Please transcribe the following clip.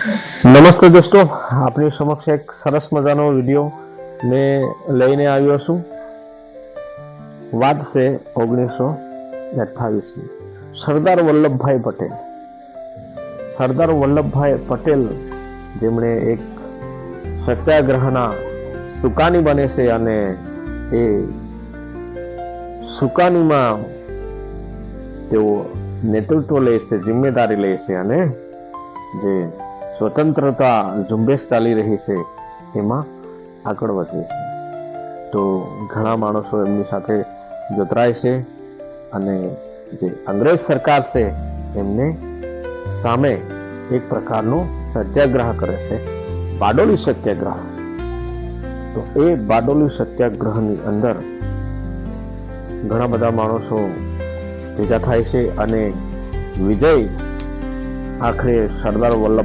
નમસ્તે દોસ્તો, આપની સમક્ષ એક સરસ મજાનો વિડીયો મેં લઈને આવ્યો છું. વાત છે 1928ની. સરદાર વલ્લભભાઈ પટેલ. સરદાર વલ્લભભાઈ પટેલ જેમણે એક સત્યાગ્રહના સુકાની બને છે અને એ સુકાનીમાં તેઓ નેતૃત્વ લે છે, જિમ્મેદારી લે છે અને જે સ્વતંત્રતા ઝુંબેશ ચાલી રહી છે એમાં આગળ વધે છે. તો ઘણા માણસો એમની સાથે જોતરાય છે અને જે અંગ્રેજ સરકાર છે એમને સામે એક પ્રકારનો સત્યાગ્રહ કરે છે, બારડોલી સત્યાગ્રહ. તો એ બારડોલી સત્યાગ્રહની અંદર ઘણા બધા માણસો ભેગા થાય છે અને વિજય આખરે સરદાર વલ્લભ